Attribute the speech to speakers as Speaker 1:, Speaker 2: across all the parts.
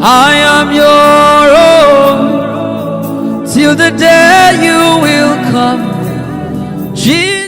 Speaker 1: I am your own till the day you will come, Jesus.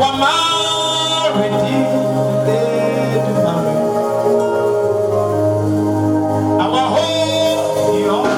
Speaker 2: Our marriage is married. Our home, your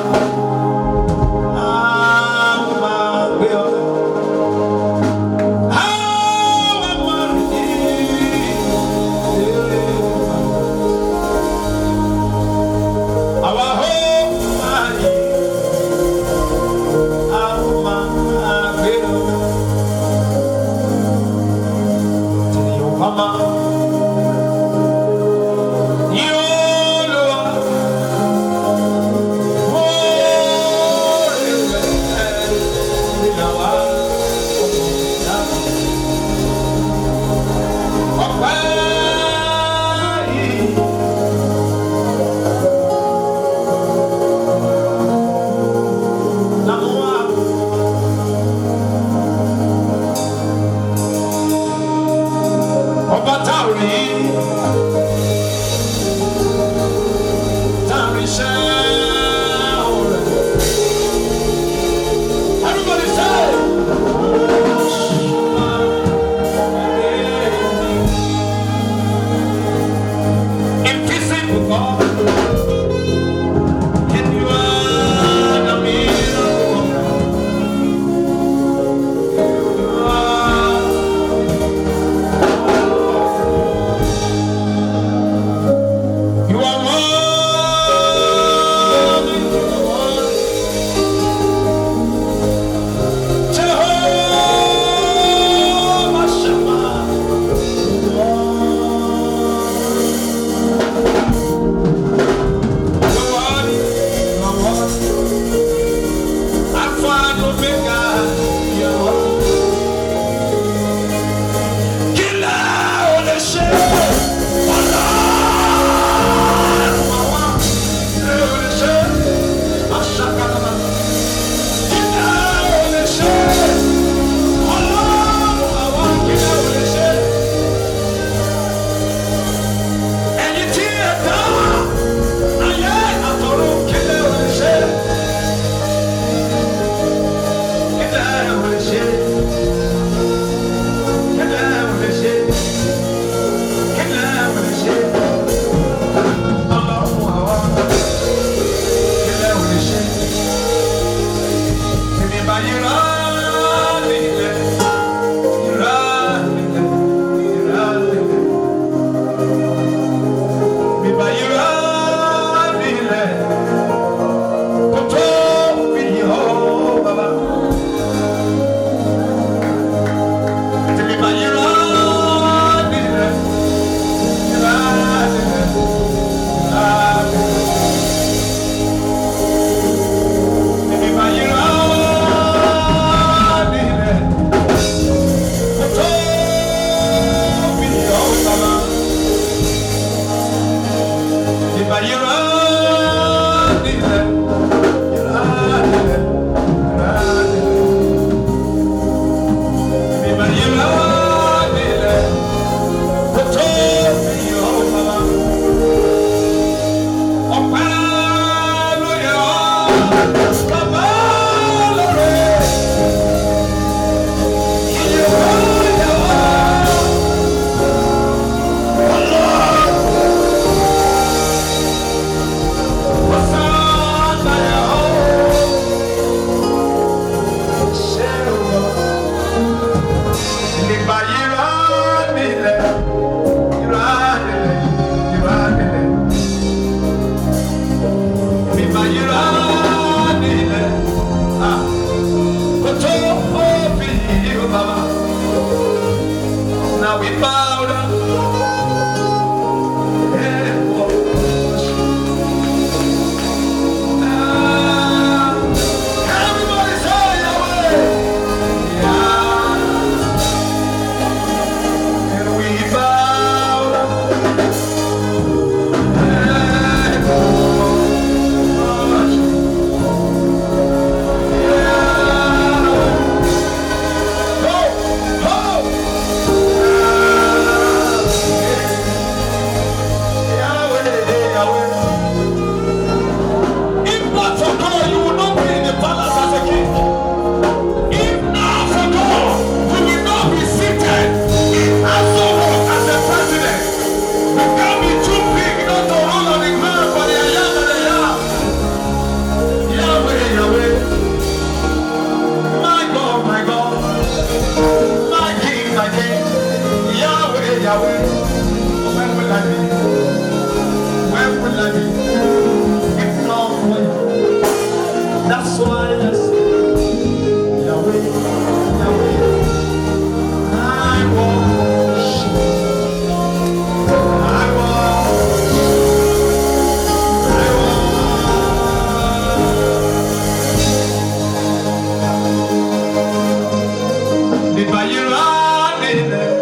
Speaker 2: Yahweh, when will I be? When will I be? If not for you. That's why I say, Yahweh, Yahweh, I worship. I worship. I worship. Did by you run in there?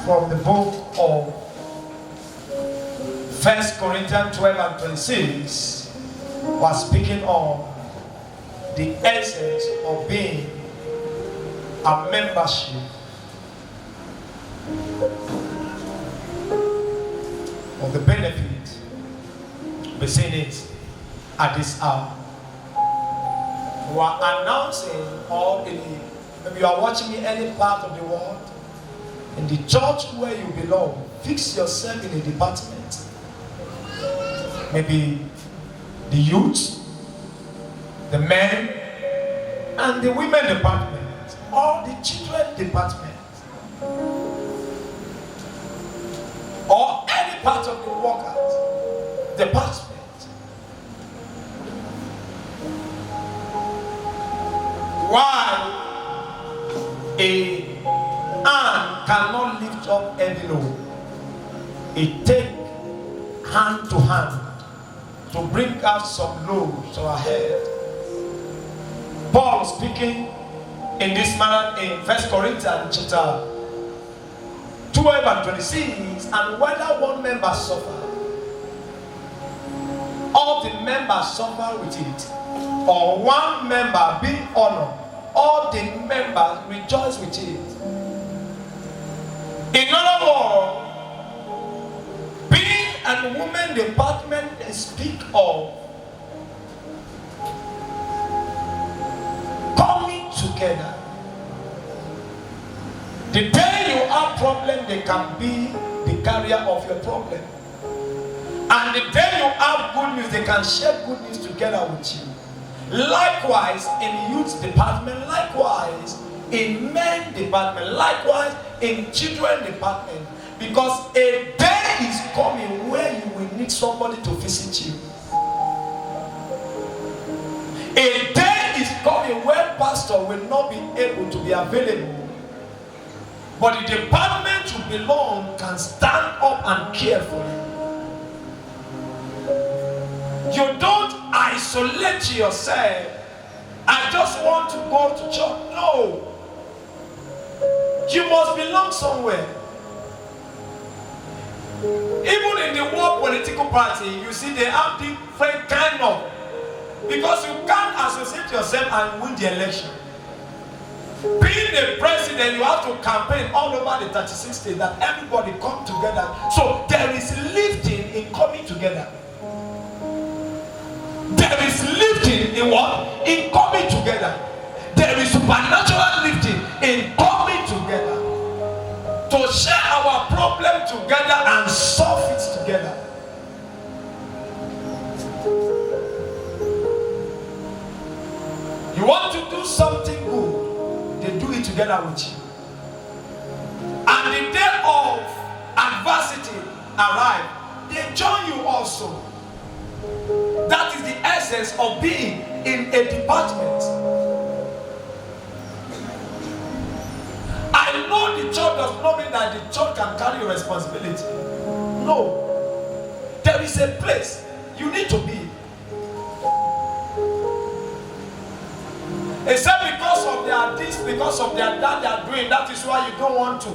Speaker 2: From the book of 1 Corinthians 12 and 26 was speaking on the essence of being a membership of the benefit we're seeing it at this hour. We are announcing all in the, maybe you are watching in any part of the world. In the church where you belong, fix yourself in a department. Maybe the youth, the men, and the women department, or the children department, or any part of the workers department. Why a hand cannot lift up heavy load. It takes hand to hand to bring out some load to our head. Paul speaking in this manner in 1 Corinthians chapter 12 and 26, and whether one member suffer, all the members suffer with it, or one member be honored, all the members rejoice with it. In other words, being and women department they speak of coming together. The day you have problem, they can be the carrier of your problem. And the day you have good news, they can share good news together with you. likewise in youth department, likewise in men department, likewise in children department, because a day is coming where you will need somebody to visit you. A day is coming where pastor will not be able to be available, but the department you belong can stand up and care for you. You don't isolate yourself. I just want to go to church. No. You must belong somewhere. Even in the world political party, you see they have different kind of, because you can't associate yourself and win the election. Being the president, you have to campaign all over the 36 states that everybody come together. So there is lifting in coming together. There is lifting in what? In coming together. There is supernatural lifting in coming together. To share our problem together and solve it together. You want to do something good, they do it together with you. And the day of adversity arrive, they join you also. That is the essence of being in a department. I know the church does not mean that the church can carry your responsibility. No. There is a place you need to be. Except because of their this, because of their that they are doing, that is why you don't want to.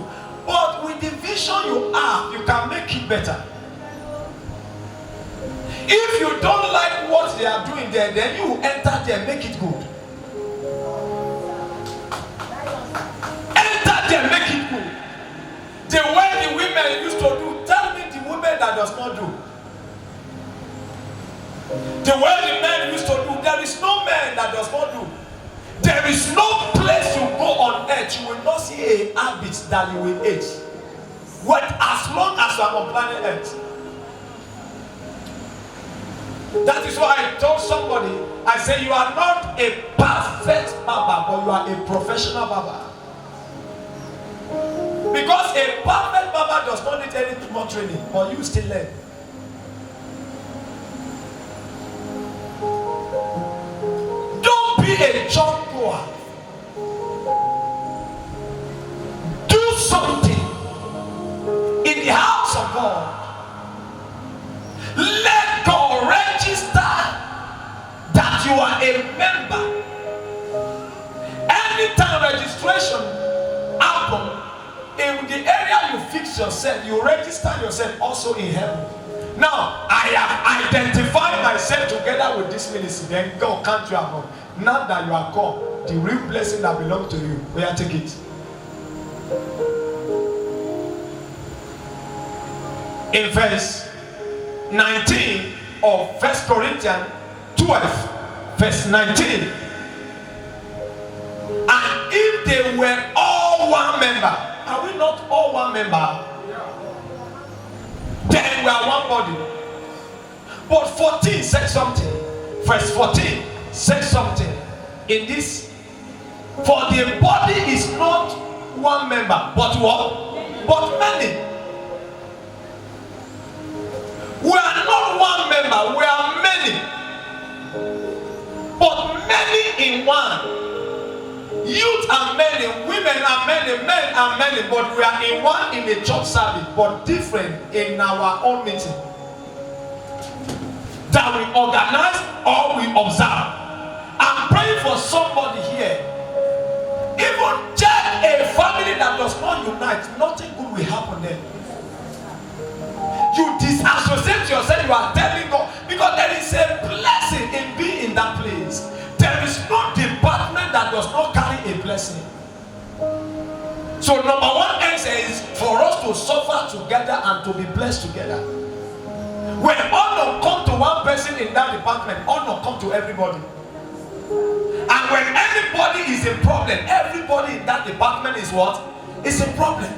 Speaker 2: But with the vision you have, you can make it better. If you don't like what they are doing there, then you enter there, make it good. Enter there, make it good. The way the women used to do, tell me the women that does not do. The way the men used to do, there is no man that does not do. There is no place you go on earth, you will not see a habit that you will age. What, as long as you are on planet earth. That is why I told somebody, I say you are not a perfect barber, but you are a professional barber. Because a perfect barber does not need any more training, but you still learn. Don't be a church goer. Do something in the house of God. Let God register that you are a member. Anytime registration happens, in the area you fix yourself, you register yourself also in heaven. Now, I have identified myself together with this ministry. Then God can't you have. Now that you are called, the real blessing that belongs to you, where take it. In verse 19 of 1 Corinthians 12, verse 19. And if they were all one member, are we not all one member? Then we are one body. But 14 says something. Verse 14 says something. In this, for the body is not one member, but what? But many. We are not one member, we are many. But many in one. Youth are many, women are many, men are many, but we are in one in the church service, but different in our own meeting. That we organize or we observe. I'm praying for somebody here. Even check a family that does not unite, nothing good will happen there. You disassociate yourself, you are telling God, because there is a blessing in being in that place. There is no department that does not carry a blessing. So number one answer is for us to suffer together and to be blessed together. When honor comes to one person in that department, honor comes to everybody. And when anybody is a problem, everybody in that department is what? Is a problem.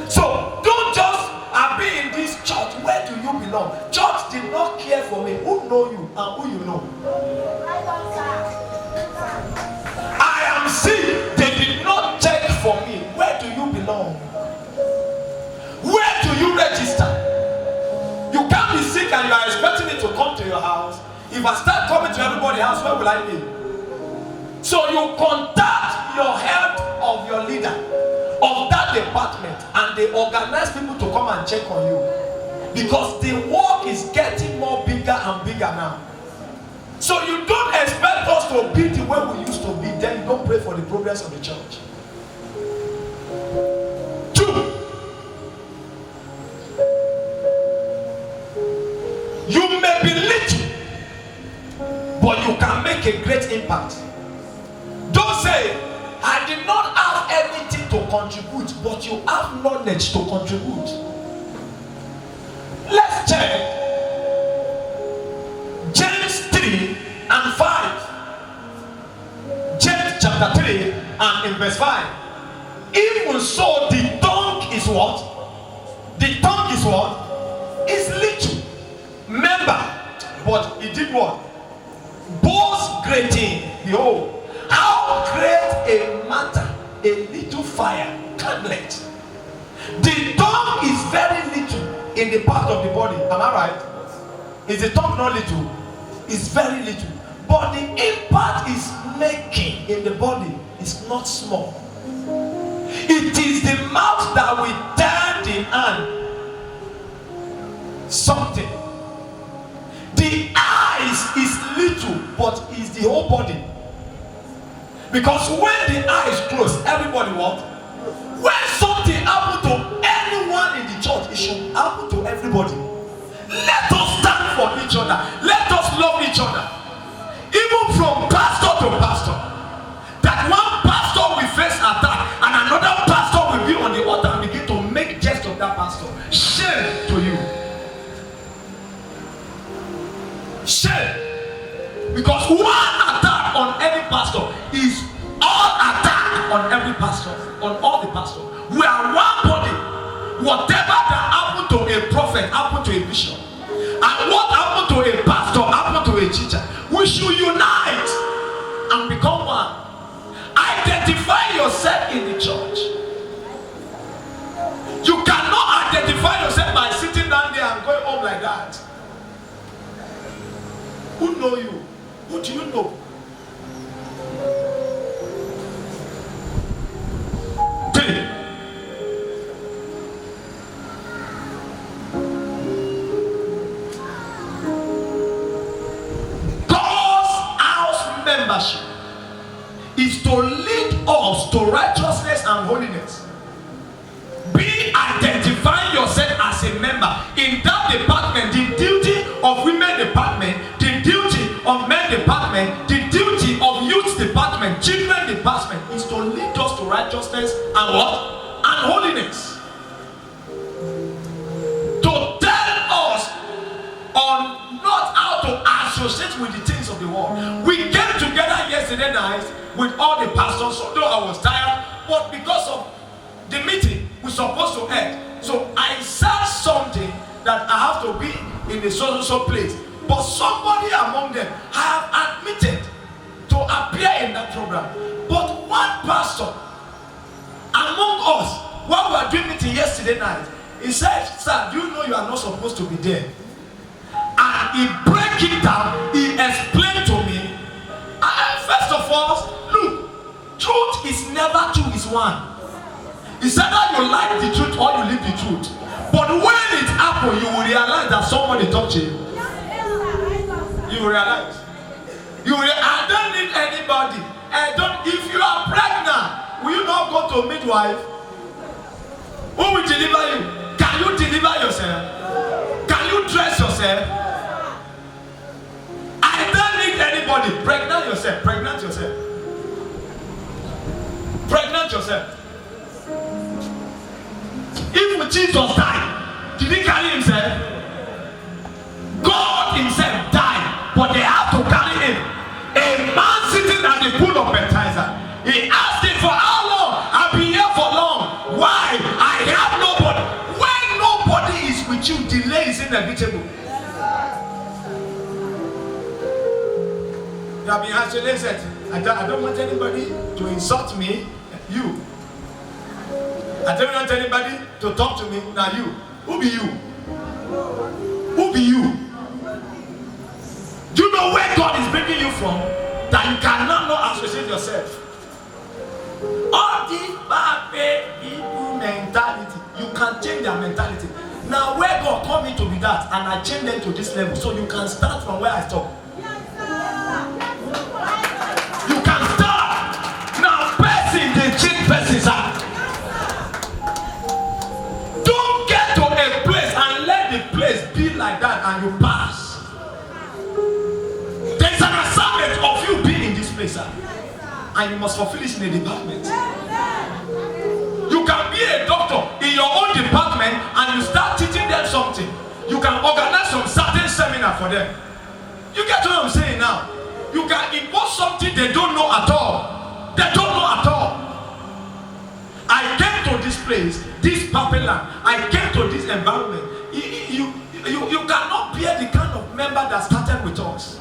Speaker 2: So don't just be in this church. Where do you belong? Church did not care for me. Who who know you and who you know. I am sick. They did not check for me. Where do you belong? Where do you register? You can't be sick and you are expecting me to come to your house. If I start coming to everybody's house, where will I be? So you contact your head of your leader of that department and they organize people to come and check on you. Because the work is getting more bigger and bigger now. So you don't expect us to be the way we used to be. Then you don't pray for the progress of the church. 2. You may be little, but you can make a great impact. Don't say, I did not have anything to contribute, but you have knowledge to contribute. Let's check James 3 and 5. James chapter 3 and in verse 5. Even so, the tongue is what? The tongue is what? Is little. Remember, but he did what? Boast greatly. Behold, how great a matter a little fire kindleth. The tongue is very little in the part of the body. Am I right? Is the tongue not little? It's very little. But the impact is making in the body is not small. It is the mouth that we turn in hand something. The eyes is little, but is the whole body. Because when the eye is closed, everybody what? When something happens to anyone in the church, it should happen to everybody. Let us stand for each other. Let us love each other. Even from pastor to pastor. That one pastor will face attack and another pastor will be on the altar and begin to make jest of that pastor. Shame to you. Shame. Because one attack on any pastor is all attack on every pastor, on all the pastors. We are one body. Whatever that happened to a prophet happened to a bishop. And what happened to a pastor happened to a teacher. We should unite and become one. Identify yourself in the church. You cannot identify yourself by sitting down there and going home like that. Who know you? Who do you know? God's house membership is to lead us to righteousness and holiness. Be identifying yourself as a member in that department. The duty of women department, the duty of men department, the duty of youth department, children department is to lead us to righteousness and what? And holiness. To tell us on not how to associate with the things of the world. We came together yesterday night with all the pastors, although I was tired, but because of the meeting we're supposed to end. So I said something that I have to be in the so place. But somebody among them have admitted to appear in that program. But one pastor among us, while we were doing meeting yesterday night, he said, "Sir, do you know you are not supposed to be there?" And he broke it down. He explained to me. First of all, look, truth is never two, is one. It's either you like the truth or you leave the truth. But when it happens, you will realize that somebody talked to you. You will realize. I don't need anybody. If you are pregnant, will you not go to midwife? Who will deliver you? Can you deliver yourself? Can you dress yourself? I don't need anybody. Pregnant yourself. Pregnant yourself. Pregnant yourself. If Jesus died, did he carry himself? God himself died, but they have to carry him. A man sitting at the pool of Bethesda, he asked him, for how long? I've been here for long. Why? I have nobody. When nobody is with you, delay is inevitable. Listen, I don't want anybody to insult me. You. I don't want anybody to talk to me. Now you. Who be you? Who be you? Do you know where God is bringing you from? That you cannot not associate yourself. All this bad people mentality, you can change their mentality. Now where God called me to be that, and I change them to this level, so you can start from where I stop. You can start. Now person, they change persons out. Don't get to a place and let the place be like that and you pass. There's an assignment of you being in this place, and you must fulfill it in a department. You can be a doctor in your own department and you start teaching them something. You can organize some certain seminar for them. You get what I'm saying now? You can impose something they don't know at all. They don't know at all. I came to this place, this Papeland. I came to this environment. You cannot bear the kind of member that started with us.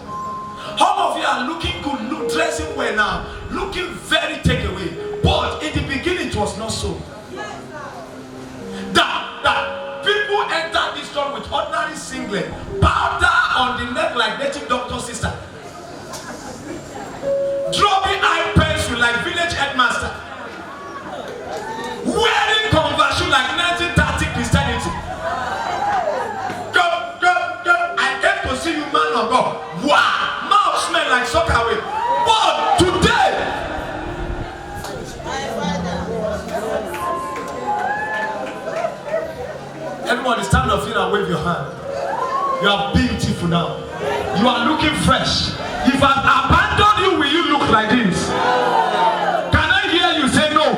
Speaker 2: All of you are looking good, dressing well now, looking very takeaway. But in the beginning, it was not so. That people enter this store with ordinary singlet, powder on the neck like native doctor sister, dropping eye pencil like village headmaster, wearing conversion like 1930 Christianity. Go. I came to see you, man of God. Wow, mouth smell like soccer away. But today, everyone is standing up here and wave your hand. You are beautiful now. You are looking fresh. If I abandon you, will you look like this? Can I hear you say no?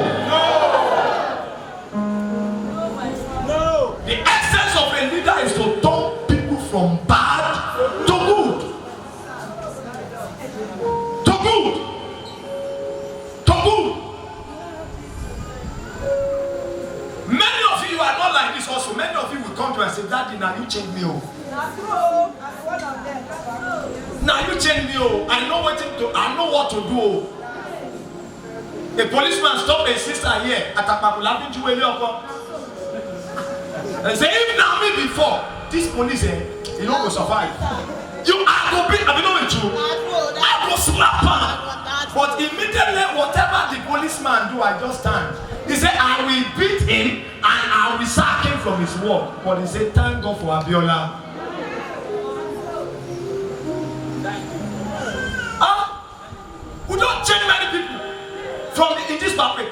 Speaker 2: No. The essence of a leader is to turn people from bad to good. To good. To good. Many of you are not like this also. Many of you will come to and say, Daddy, now you change me. Now you change me. I know what to do. A policeman stopped a sister here at Apapula and say, if now me before, this police, you don't go survive. You are going to be, I know it too. I go slap her. But immediately, whatever the policeman do, I just stand. He said, I will beat him and I will sack him from his work. But he said, thank God for Abiola. We don't change many people in this public.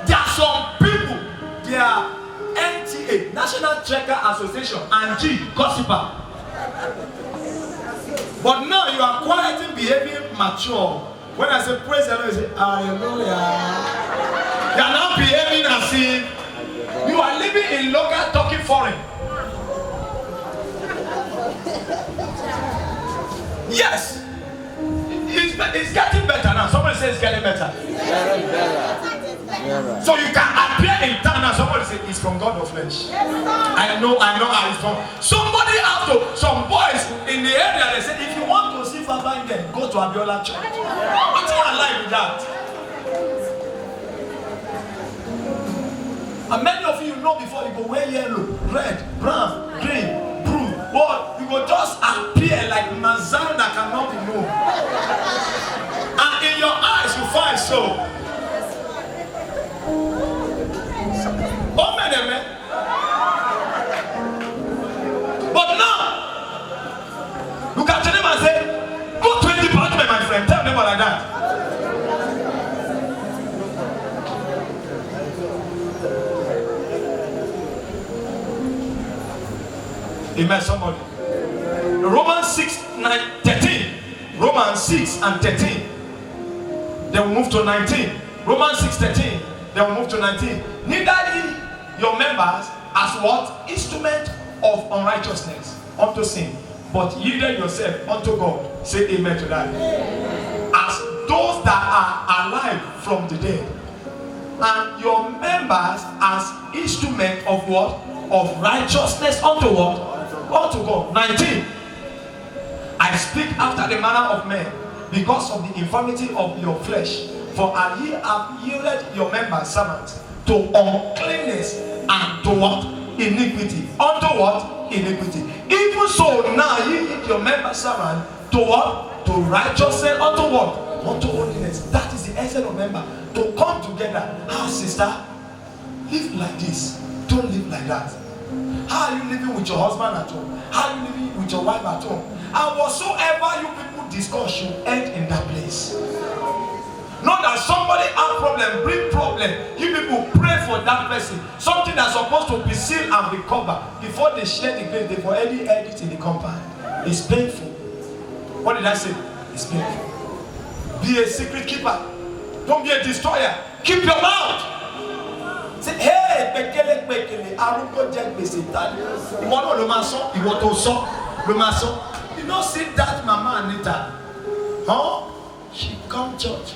Speaker 2: There are some people, they are NTA, National Tracker Association, and G, gossiper. But now you are quiet and behaving mature. When I say praise the Lord, you say, hallelujah. You are now behaving as if you are living in local, talking foreign. Yes. It's getting better now. Somebody says it's getting better. So you can appear in town and somebody says it's from God of flesh. I know how it's from. Somebody after some boys in the area, they said, if you want to see Papa again, go to Abiola Church. What's your life with that? And many of you know before you go wear yellow, red, brown, green, blue. But you will just appear like Mazan that cannot be known. And in your eyes you find so. Oh man. But now, look at them and say, go to the department, my friend. Tell them like that. Amen, somebody. Romans 6:13. Romans 6 and 13. Then we move to 19. Romans 6:13. Then we move to 19. Neither ye your members as what? Instrument of unrighteousness unto sin, but yield yourself unto God. Say amen to that. As those that are alive from the dead, and your members as instrument of what? Of righteousness unto what? Unto God. 19. I speak after the manner of men, because of the infirmity of your flesh. For ye have yielded your members servants to uncleanness and to what? Iniquity. Unto what? Iniquity. Even so now ye yield your members servant to what? To righteousness. Unto what? Unto holiness. That is the essence of member. To come together. Ah, sister, live like this. Don't live like that. How are you living with your husband at home? How are you living with your wife at home? And whatsoever you people discuss should end in that place. Not that somebody have problem, bring problem. You people pray for that person. Something that's supposed to be sealed and recover before they share the grace. They've already heard it in the compound. It's painful. What did I say? It's painful. Be a secret keeper. Don't be a destroyer. Keep your mouth. Say, hey, bekele, arugo jẹ gbèsè tani. Ìwọ náà ló máa sọ, ìwọ tó sọ ló máa sọ. You know, see that Mama Anita, huh? She come church.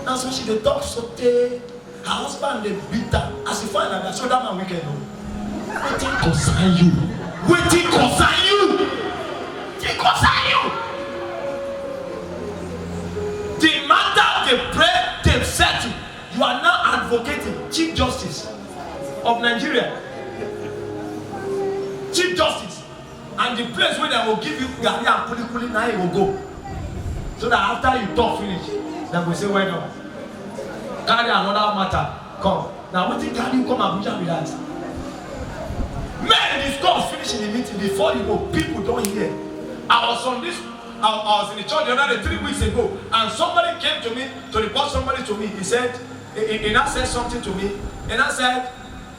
Speaker 2: That's why she dey talk so tey. Her husband dey beat her. As he find out, so that man wicked o. Wetin concern you? Wetin concern you? Wetin concern you? The matter they pray, they settle. You are now advocating Chief Justice of Nigeria. Chief Justice. And the place where they will give you Gari and Kuli now you will go. So that after you talk finish, they will say, well done. Carry another matter. Come. Now what did you come Abuja with that? Men discuss finish in the meeting before you go. People don't hear. I was in the church the other day 3 weeks ago, and somebody came to me to report somebody to me. He said, he now said something to me, and I said,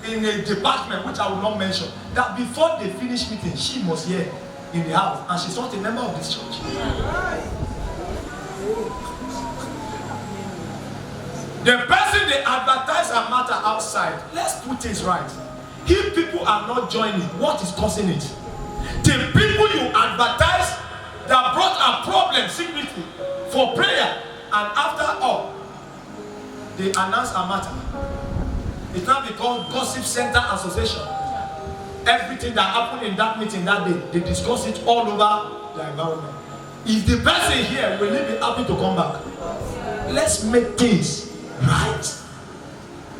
Speaker 2: in a department which I will not mention, that before they finish meeting, she was here in the house, and she's not a member of this church. The person they advertise a matter outside, let's put things right. If people are not joining, what is causing it? The people you advertise that brought a problem secretly for prayer, and after all, they announce a matter. It's now become Gossip Center Association. Everything that happened in that meeting that day, they discuss it all over the environment. If the person here will be happy to come back, let's make things right.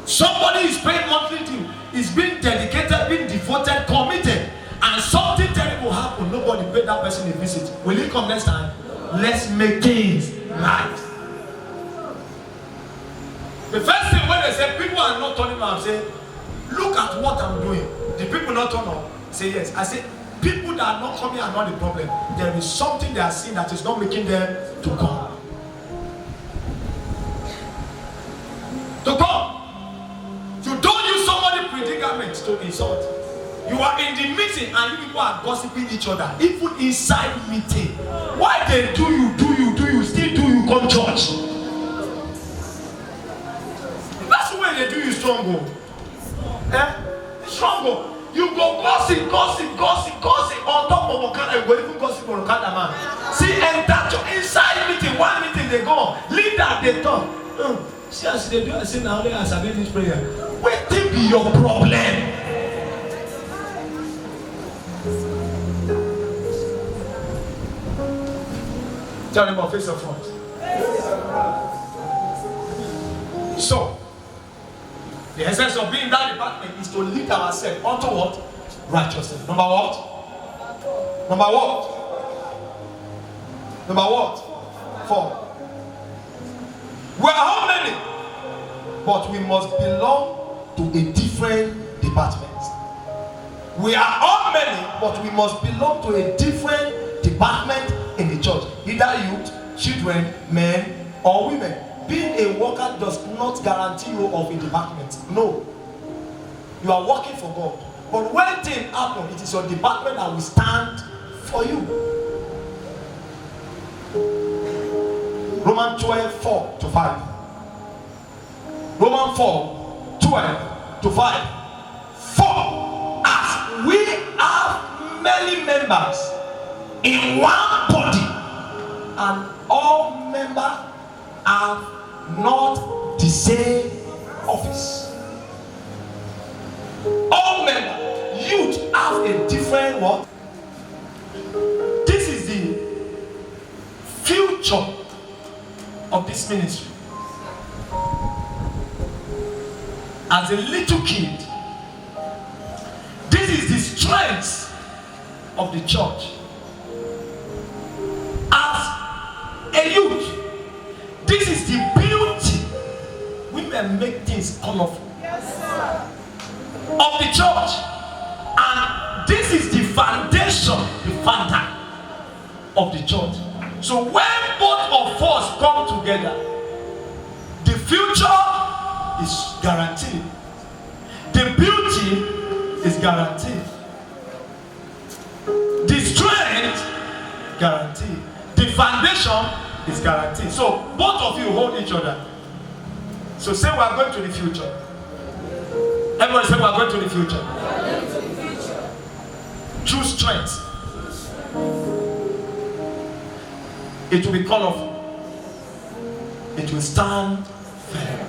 Speaker 2: Somebody is paying monthly due, is being dedicated, being devoted, committed, and something terrible happened. Nobody paid that person a visit. Will you come next time? Let's make things right. The first thing when they say people are not turning around, say, look at what I'm doing. The people not turn up. Say yes. I say people that are not coming are not the problem. There is something they are seeing that is not making them to come. To come. You don't use somebody's predicament to insult. You are in the meeting and you people are gossiping each other. Even inside meeting. Why they do you, still do you come church? That's the way they do you strong. Strong. You go gossip on top of Okada. You go even gossip on Okada man. See, enter inside meeting, one meeting they go. Leader they talk. See as they do, I say now they are serving this prayer. What will be your problem? Tell them about face up front. So, the essence of being in that department is to lead ourselves onto what? Righteousness. Number what? Number what? Number what? 4. We are how many? But we must belong to a different department. We are all many, but we must belong to a different department in the church. Either youth, children, men, or women. Being a worker does not guarantee you of a department. No. You are working for God. But when things happen, it is your department that will stand for you. Romans 12:4-5. Romans 4:12-5. For as we have many members in one body, and all members have not the same office. All members, youth have a different what? This is the future of this ministry. As a little kid, this is the strength of the church. As a youth, this is the beauty. Women make things colorful.
Speaker 3: Yes, sir.
Speaker 2: Of the church. And this is the foundation, the founder of the church. So when both of us come together, the future is guaranteed. The beauty is guaranteed. The strength guaranteed. The foundation is guaranteed. So both of you hold each other. So say we are going to the future. Everybody say we are going to the future. True strength. It will be colorful. It will stand firm.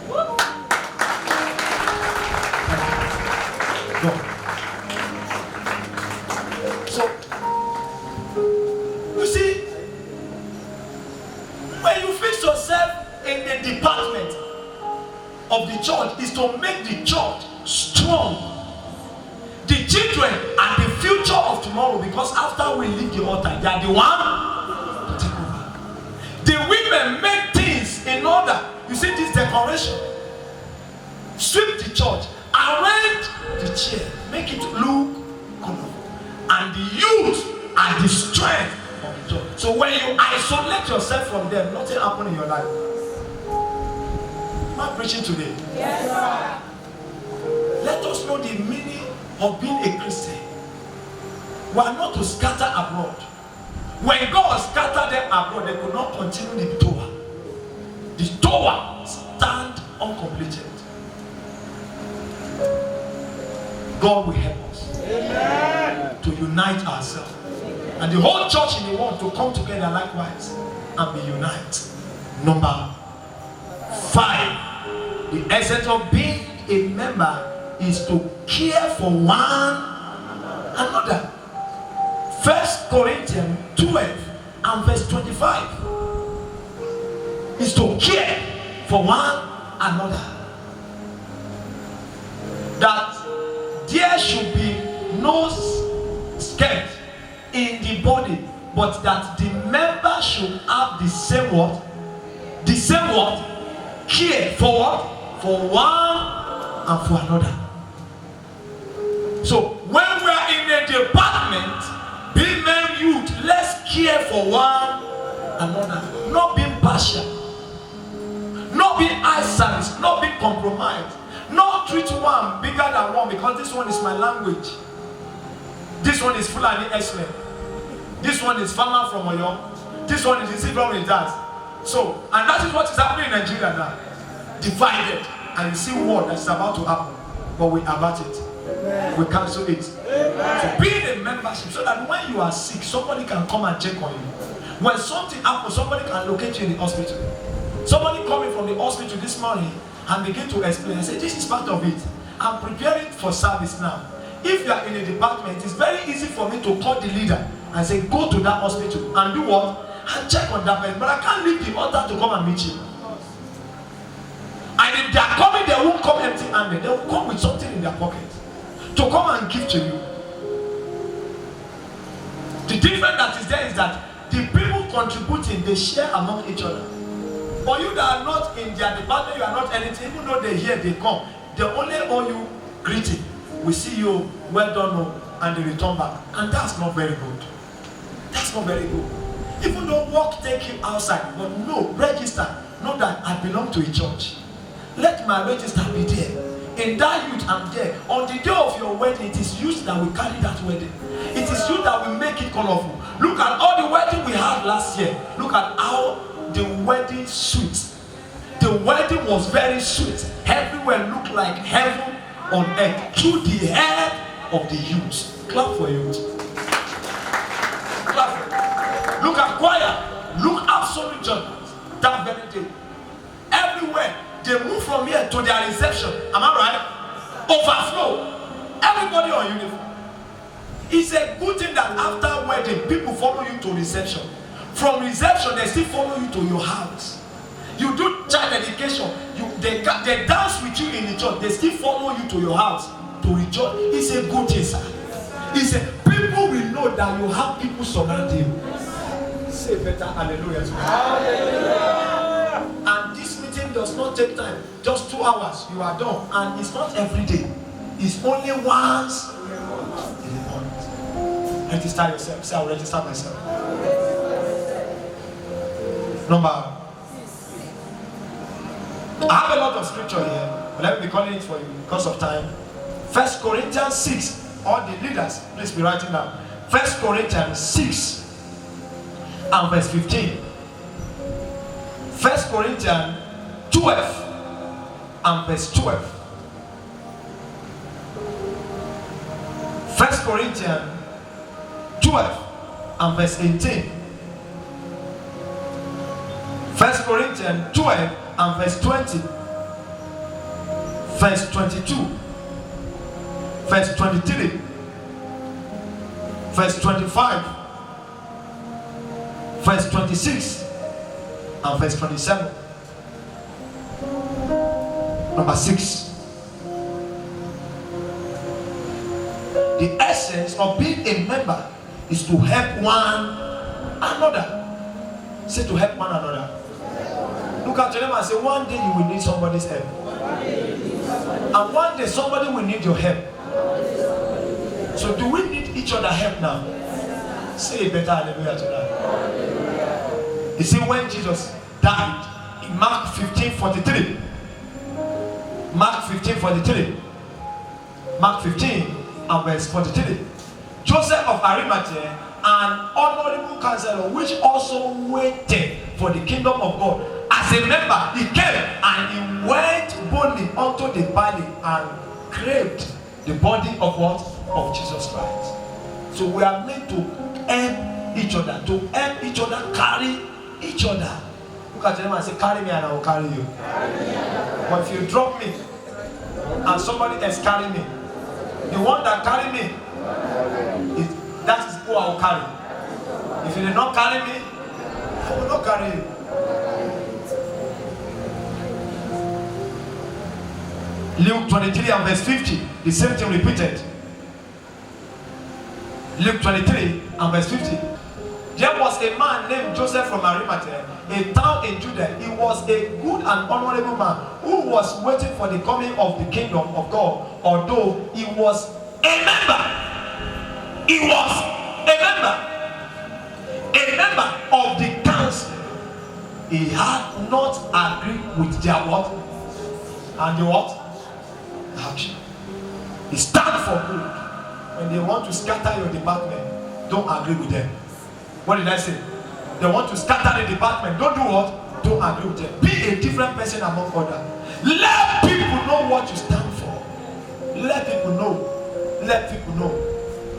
Speaker 2: Go. So, you see, when you fix yourself in the department of the church, is to make the church strong. The children are the future of tomorrow, because after we leave the altar, they are the one to take over. The women make things in order. You see this decoration. Sweep the church, arrange the chair, make it look colorful. And the youth are the strength of the church. So when you isolate yourself from them, nothing happens in your life. Am I preaching today?
Speaker 3: Yes, sir.
Speaker 2: Let us know the meaning of being a Christian. We are not to scatter abroad. When God scattered them abroad, they could not continue the Torah. The Torah stand uncompleted. God will help us. Amen. To unite ourselves. And the whole church in the world to come together likewise and be united. Number 5. The essence of being a member is to care for one another. 1 Corinthians 12 and verse 25 is to care for one another. That there should be no scant in the body, but that the member should have the same what? The same what? Care for what? For one and for another. So when we are in a department, being men youth, let's care for one another. Not being partial, not being eye service, not being compromised, not treat one bigger than one because this one is my language. This one is Fulani Esme. This one is farmer from Oyo. This one is from his dad. So, and that is what is happening in Nigeria now. Divided. And you see war that's about to happen. But we avert it. Amen. We cancel it. Amen. So be in a membership so that when you are sick, somebody can come and check on you. When something happens, somebody can locate you in the hospital. Somebody coming from the hospital this morning and begin to explain and say, this is part of it. I'm preparing for service now. If you are in a department, it's very easy for me to call the leader and say, go to that hospital and do what? And check on that person. But I can't leave the altar to come and meet you. And if they are coming, they won't come empty-handed. They will come with something in their pocket to come and give to you. The difference that is there is that the people contributing, they share among each other. For you that are not in their department, you are not anything, even though they hear, they come. They only owe you greeting. We see you, well done, and they return back. And that's not very good. That's not very good. Even though work take you outside, but no, register. Know that I belong to a church. Let my register be there. In that youth, I'm there. On the day of your wedding, it is you that will carry that wedding. It is you that will make it colorful. Look at all the wedding we had last year. Look at how the wedding sweet. The wedding was very sweet. Everywhere looked like heaven on earth through the head of the youth. Clap for youth. Clap for youth. Look at choir. Look absolute judgment. That very day. Everywhere. They move from here to their reception. Am I right? Overflow. Everybody on uniform. It's a good thing that after wedding, people follow you to reception. From reception, they still follow you to your house. You do child education, they dance with you in the church, they still follow you to your house to rejoice. It's a good thing, sir. It's a people will know that you have people surrounding you. Say better hallelujah. Hallelujah. And this meeting does not take time, just 2 hours, you are done. And it's not every day, it's only once in a month. Register yourself. Say, I'll register myself. Number. I have a lot of scripture here, but let me be calling it for you because of time. 1 Corinthians 6. All the leaders, please be writing down. 1 Corinthians 6 and verse 15. 1 Corinthians 12 and verse 12. 1 Corinthians 12 and verse 18. 1 Corinthians 12 and verse 20. Verse 22. Verse 23. Verse 25. Verse 26 and verse 27. Number 6. The essence of being a member is to help one another. Say, to help one another. Look at them and say, one day you will need somebody's help. And one day somebody will need your help. So do we need each other help now? Say a better hallelujah to that. You see, when Jesus died in Mark 15:43. Mark 15:43. Mark 15 and verse 43. Joseph of Arimathea, an honorable counselor, which also waited for the kingdom of God, as a member, he came and he went boldly unto the valley and craved the body of what? Of Jesus Christ. So we are meant to help each other, carry each other. Look at them and say, carry me and I will carry you. But if you drop me and somebody else carry me, the one that carry me, that is who I will carry. If you did not carry me, I will not carry you. Luke 23 and verse 50, the same thing repeated. Luke 23 and verse 50. There was a man named Joseph from Arimathea, a town in Judah. He was a good and honorable man who was waiting for the coming of the kingdom of God, although he was a member. He was a member of the council. He had not agreed with their what? And the what? Action. He stand for good. When they want to scatter your department, don't agree with them. What did I say? They want to scatter the department, don't do what? Don't agree with them. Be a different person among others. Let people know what you stand for. Let people know. Let people know.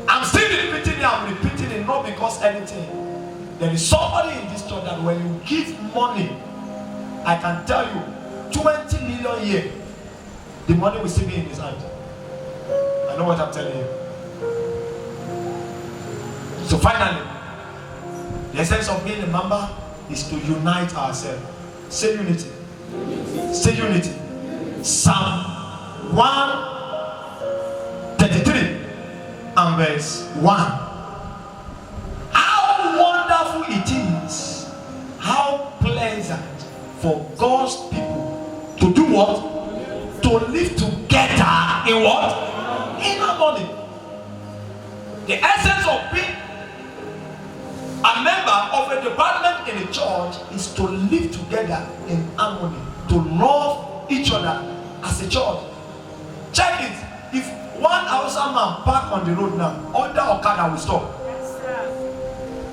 Speaker 2: I'm still repeating it, I'm repeating it not because anything. There is somebody in this church that when you give money, I can tell you, 20 million a year, the money will still be in his hand. I know what I'm telling you. So finally, the essence of being a member is to unite ourselves. Say unity. Say unity. Psalm 133 and verse 1. How wonderful it is, how pleasant for God's people to do what? To live together in what? In harmony. The essence of being a member of a department in a church is to live together in harmony, to love each other as a church. Check it. If one Hausa man park on the road now, under Okada will stop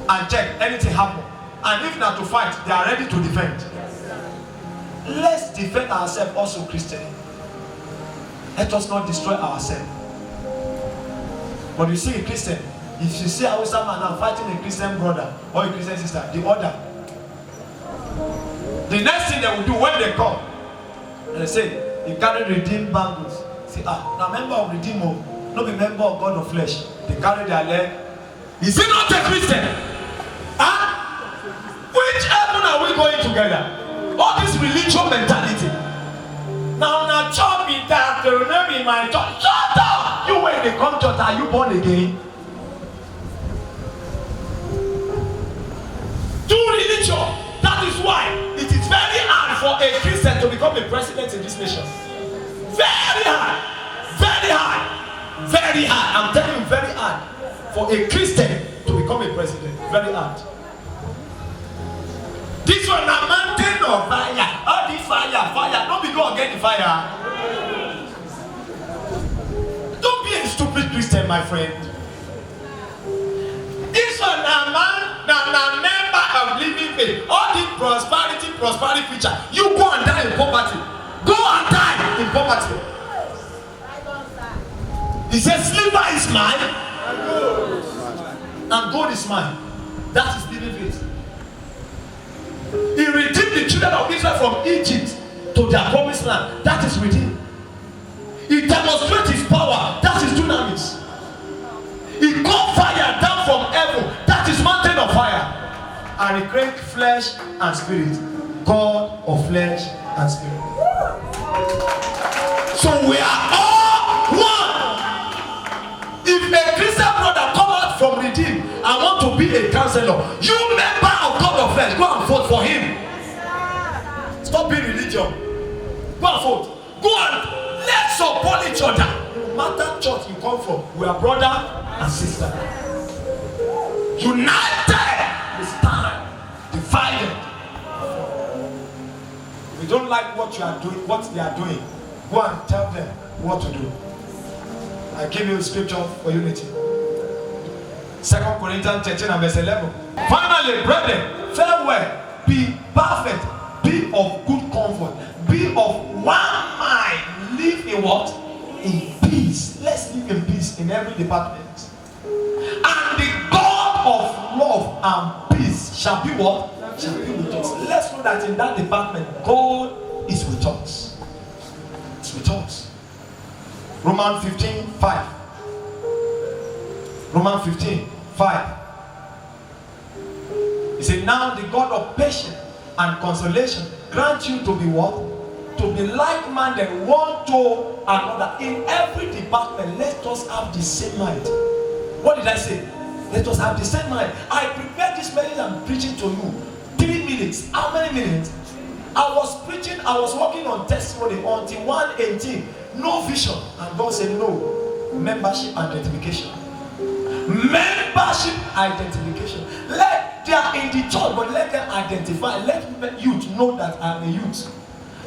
Speaker 2: and check anything happen. And if not to fight, they are ready to defend. Let's defend ourselves also, Christian. Let us not destroy ourselves. But you see a Christian, if you see a Hausa man now fighting a Christian brother or a Christian sister, the order. The next thing they will do when they come, they say, you carry redeemed bangles. Say, now member of Redeemer, not be member of God of flesh. They carry their leg. Is he not a Christian? Which heaven are we going together? All this religious mentality. Now chop it that to remember in my church. Shut up! You when they come church, are you born again? Do religion. That is why it is very hard for a Christian to become a president in this nation. Very hard. Very hard. Very hard. I'm telling you, very hard for a Christian to become a president. Very hard. This one a mountain of fire. All this fire. Don't be go against the fire. Don't be a stupid Christian, my friend. This one a man, a member of living faith. All this prosperity feature. You go and die in poverty. Go and die in poverty. He says, silver is mine, and gold is mine. That is living faith. He redeemed the children of Israel from Egypt to their promised land. That is redeemed. He demonstrates his power. That is dunamis. He called fire down from heaven. That is mountain of fire. And he created flesh and spirit. God of flesh and spirit. So we are all one. If a Christian brother come out from redeem and want to be a counselor, you member of God of flesh, go and vote for him. Stop being religion. Go and vote. Go and let's support each other. No matter church you come from, we are brother and sister. United we stand. Divided. If you don't like what you are doing, what they are doing, go and tell them what to do. I give you a scripture for unity. 2 Corinthians 13 and verse 11. Finally, brethren, farewell, be perfect, be of good comfort, be of one mind, live in what? In peace. Let's live in peace in every department. And the God of love and peace shall be what? Shall be with us. Let's know that in that department, God is with us. It's with us. Romans 15:5. Romans 15:5. He said, now the God of patience and consolation grant you to be what? To be like-minded one to another. In every department, let us have the same mind. What did I say? Let us have the same mind. I prepared this message I'm preaching to you. 3 minutes. How many minutes? I was preaching, I was working on testimony until 1:18. No vision. And God said, no. Membership identification. Membership identification. Let they are in the church, but let them identify. Let youth know that I'm a youth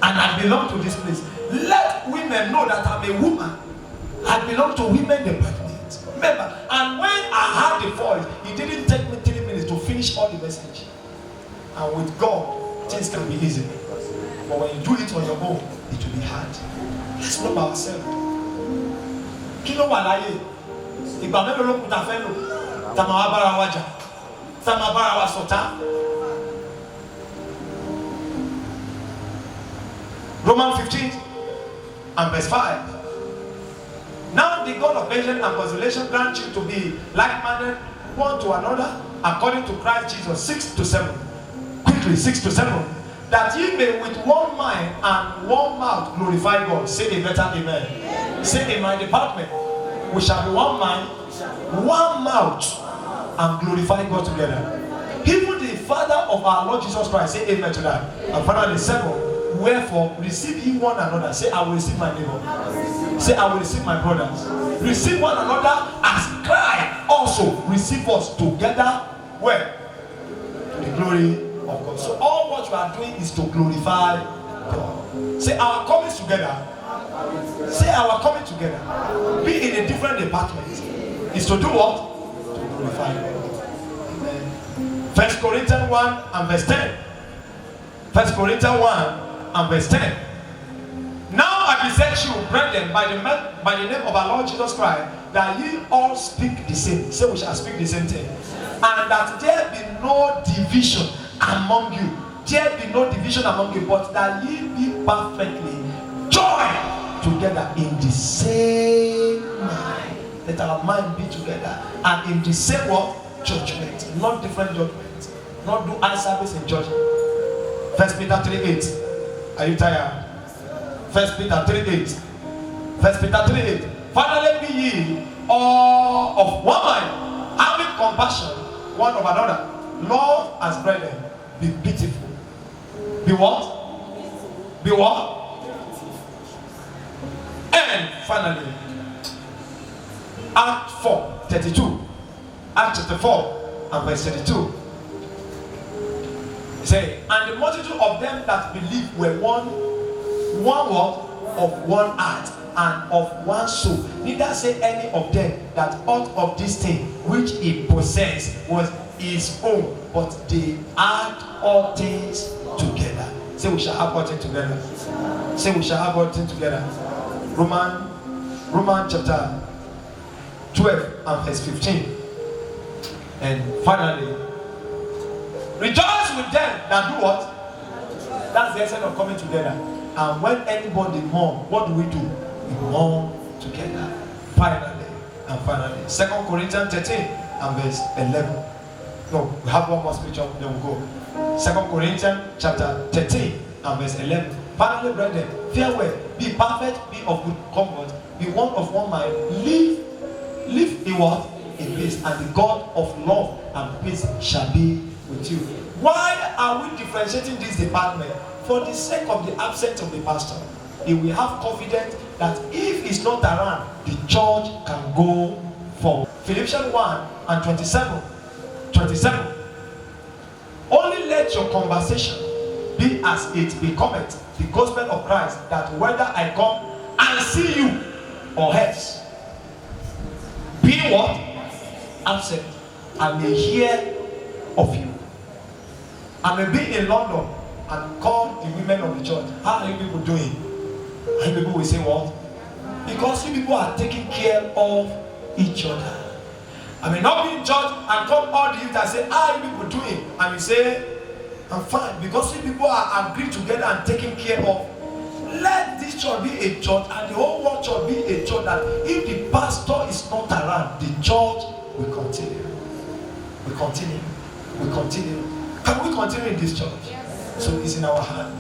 Speaker 2: and I belong to this place. Let women know that I'm a woman. I belong to women department. Remember, and when I heard the voice, it didn't take me 3 minutes to finish all the message. And with God, things can be easy. But when you do it on your own, it will be hard. Let's know ourselves. Kí ló wà láyé? Ìgbà mélòó ló kù tá fẹ́ lò? Tá máa wá bára wa jà. Tá máa bára wa ṣọ̀tá. Romans 15 and verse 5. Now the God of patience and consolation grant you to be like-minded one to another according to Christ Jesus. 6 to 7. Quickly, 6 to 7. That ye may with one mind and one mouth glorify God. Say a better amen. Amen. Say in my department, we shall be one mind, one mouth, and glorify God together. Even the Father of our Lord Jesus Christ, say amen to that. And finally, 7. Wherefore, receive ye one another. Say, I will receive my neighbor. Say, I will receive my brothers. Receive one another as Christ also receive us together. Where? To the glory of God. So all what you are doing is to glorify God. Say, our coming together. Say, our coming together. Be in a different department. Is to do what? To glorify God. Amen. 1 Corinthians 1 and verse 10. 1 Corinthians 1 and verse 10. Now I beseech you, brethren, by the name of our Lord Jesus Christ, that ye all speak the same. Say, we shall speak the same thing. And that there be no division among you. There be no division among you, but that ye be perfectly joined together in the same mind. Let our mind be together and in the same what? Judgment. Not different judgment. Not do eye service in judgment. First Peter 3:8. Are you tired? First Peter 3:8. First Peter 3:8. Finally be ye all of one mind, having compassion one of another. Love as brethren. Be pitiful. Be what? Be what? And finally, Act 4:32. Act chapter 4 and verse 32. Say, and the multitude of them that believed were one word of one heart and of one soul. Neither say any of them that aught of this thing which he possessed was his own, but they had all things together. Say, we shall have all things together. Say, we shall have all things together. Romans chapter 12 and verse 15. And finally, rejoice with them that do what? That's the essence of coming together. And when anybody mourn, what do? We mourn together. Finally. 2 Corinthians 13 and verse 11. No, we have one more scripture, then we'll go. 2 Corinthians chapter 13 and verse 11. Finally, brethren, farewell, be perfect, be of good comfort, be one of one mind, live in what? In peace, and the God of love and peace shall be with you. Why are we differentiating this department? For the sake of the absence of the pastor. If we have confidence that if he's not around, the church can go forward. Philippians 1 and 27. Only let your conversation be as it becometh the gospel of Christ, that whether I come and see you or else, be what? Absent. I may hear of you. I may be in London and call the women of the church. How are you people doing? And people will say what? Because you people are taking care of each other. I may not be in church and call all the youth and say, how are you people doing? And you say, I'm fine. Because you people are agreed together and taking care of. Let this church be a church and the whole world church be a church that if the pastor is not around, the church will continue. We continue. Can we continue in this church? Yes. So it's in our hand.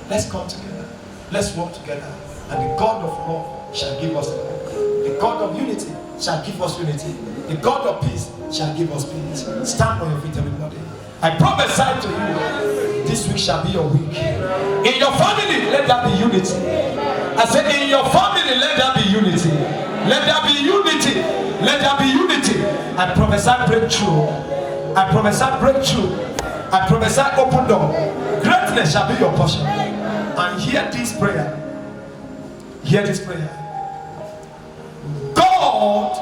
Speaker 2: Let's come together. Let's work together. And the God of love shall give us love. The God of unity shall give us unity. The God of peace shall give us peace. Stand on your feet, everybody. I prophesy to you, this week shall be your week. In your family, let there be unity. I said, in your family, let there be unity. Let there be unity. Let there be unity. I prophesy breakthrough. I prophesy breakthrough. I prophesy open door. Greatness shall be your portion. And hear this prayer. Hear this prayer. God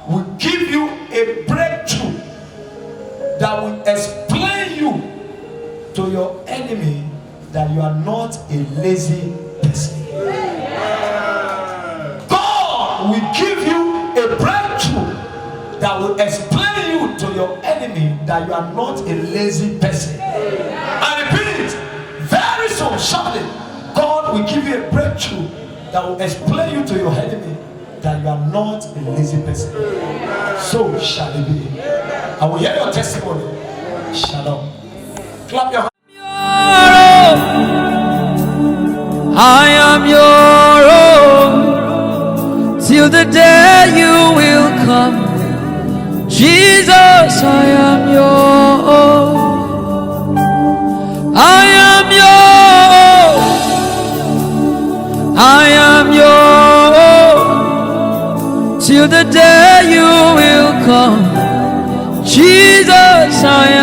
Speaker 2: will give you a breakthrough that will explain you to your enemy that you are not a lazy person. God will give you a breakthrough that will explain you to your enemy that you are not a lazy person. I repeat, very soon, shortly, God will give you a breakthrough that will explain you to your enemy that you are not a lazy person. So shall it be. I will hear your testimony. Shalom. Clap your hands.
Speaker 1: I am your own till the day you will come. Jesus, I am your own. I am your own. I am your own till the day you will come. Jesus, I am